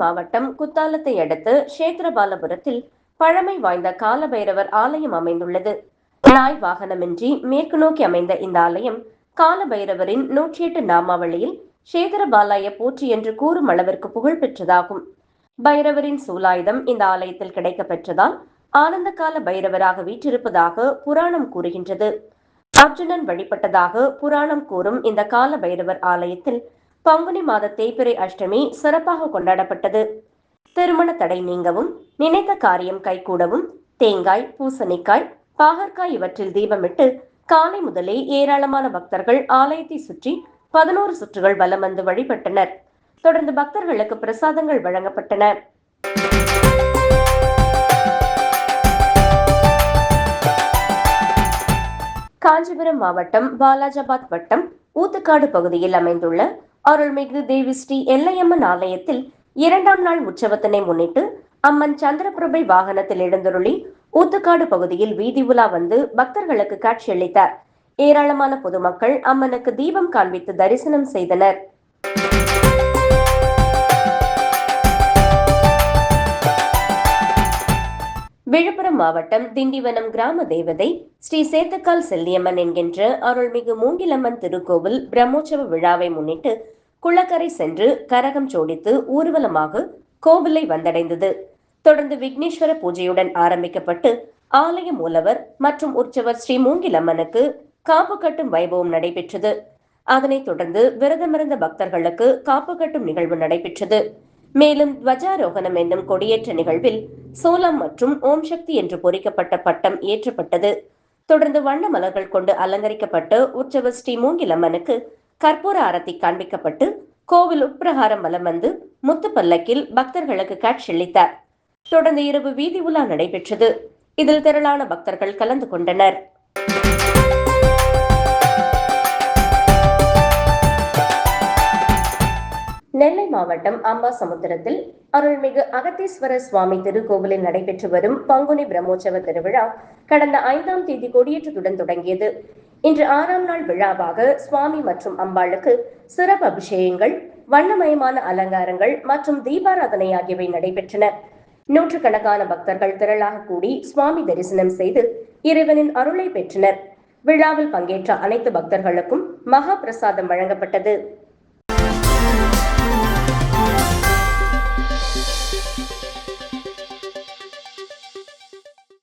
மாவட்டம் குத்தாலத்தை அடுத்து சேத்திரபாலபுரத்தில் பழமை வாய்ந்த காலபைரவர் ஆலயம் அமைந்துள்ளது. நாய் வாகனமின்றி மேற்கு நோக்கி அமைந்த இந்த ஆலயம் காலபைரவரின் 108 நாமாவளியில் சேத்திரபாலாய போற்றி என்று கூறும் அளவிற்கு புகழ் பெற்றதாகும். பைரவரின் சூலாயுதம் இந்த ஆலயத்தில் கிடைக்க பெற்றதால் ஆனந்த கால பைரவராக வீற்றிருப்பதாக புராணம் கூறுகின்றது. அர்ஜுனன் வழிபட்டதாக புராணம் கூறும் இந்த கால பைரவர் ஆலயத்தில் பங்குனி மாத தேய்பிறை அஷ்டமி சிறப்பாக கொண்டாடப்பட்டது. திருமண தடை நீங்கவும், நினைத்த காரியம் கைகூடவும் தேங்காய், பூசணிக்காய், பாகற்காய் இவற்றில் தீபமிட்டு காலை முதலே ஏராளமான பக்தர்கள் ஆலயத்தை சுற்றி 11 சுற்றுகள் வலம் வந்து வழிபட்டனர். தொடர்ந்து பக்தர்களுக்கு பிரசாதங்கள் வழங்கப்பட்டன. காஞ்சிபுரம் மாவட்டம் வாலாஜாபாத் வட்டம் ஊத்துக்காடு பகுதியில் அமைந்துள்ள அருள்மிகு தேவி ஸ்ரீ எல்லையம்மன் ஆலயத்தில் 2ஆம் நாள் உற்சவத்தினை முன்னிட்டு அம்மன் சந்திரபிரபை வாகனத்தில் எழுந்தருளி ஊத்துக்காடு பகுதியில் வீதி உலா வந்து பக்தர்களுக்கு காட்சியளித்தார். ஏராளமான பொதுமக்கள் அம்மனுக்கு தீபம் காண்பித்து தரிசனம் செய்தனர். விழுப்புரம் மாவட்டம் திண்டிவனம் கிராம தேவதை ஸ்ரீ சேத்தக்கால் செல்லியம்மன் என்கின்ற அருள்மிகு மூங்கிலம்மன் திருக்கோவில் பிரம்மோற்சவ விழாவை முன்னிட்டு குளக்கரை சென்று கரகம் ஜோடித்து ஊர்வலமாக கோவிலை வந்தடைந்தது. தொடர்ந்து விக்னேஸ்வர பூஜையுடன் ஆரம்பிக்கப்பட்டு ஆலய மூலவர் மற்றும் உற்சவர் ஸ்ரீ மூங்கிலம்மனுக்கு காப்பு கட்டும் வைபவம் நடைபெற்றது. அதனைத் தொடர்ந்து விரதமிருந்த பக்தர்களுக்கு காப்பு கட்டும் நிகழ்வு நடைபெற்றது. மேலும் துவஜாரோகணம் என்னும் கொடியேற்ற நிகழ்வில் சோளம் மற்றும் ஓம் சக்தி என்று பொறிக்கப்பட்ட பட்டம் ஏற்றப்பட்டது. தொடர்ந்து வண்ண மலர்கள் கொண்டு அலங்கரிக்கப்பட்ட உற்சவர் ஸ்ரீ மூங்கிலம்மனுக்கு கற்பூர ஆரத்தி காண்பிக்கப்பட்டு கோவில் உட்பிரகாரம் வலம் வந்து முத்து பல்லக்கில் பக்தர்களுக்கு காட்சியளித்தார். தொடர்ந்து இரவு வீதி உலா நடைபெற்றது. இதில் திரளான பக்தர்கள் கலந்து கொண்டனர். நெல்லை மாவட்டம் அம்பாசமுத்திரத்தில் அருள்மிகு அகத்தீஸ்வரர் சுவாமி திருக்கோவிலில் நடைபெற்று வரும் பங்குனி பிரம்மோற்சவ திருவிழா கடந்த 5ஆம் தேதி கொடியேற்றத்துடன் தொடங்கியது. இன்று 6ஆம் நாள் விழாவாக சுவாமி மற்றும் அம்பாளுக்கு சிறப்பு அபிஷேகங்கள், வண்ணமயமான அலங்காரங்கள் மற்றும் தீபாராதனை ஆகியவை நடைபெற்றன. நூற்றுக்கணக்கான பக்தர்கள் திரளாக கூடி சுவாமி தரிசனம் செய்து இறைவனின் அருளை பெற்றனர். விழாவில் பங்கேற்ற அனைத்து பக்தர்களுக்கும் மகா பிரசாதம் வழங்கப்பட்டது.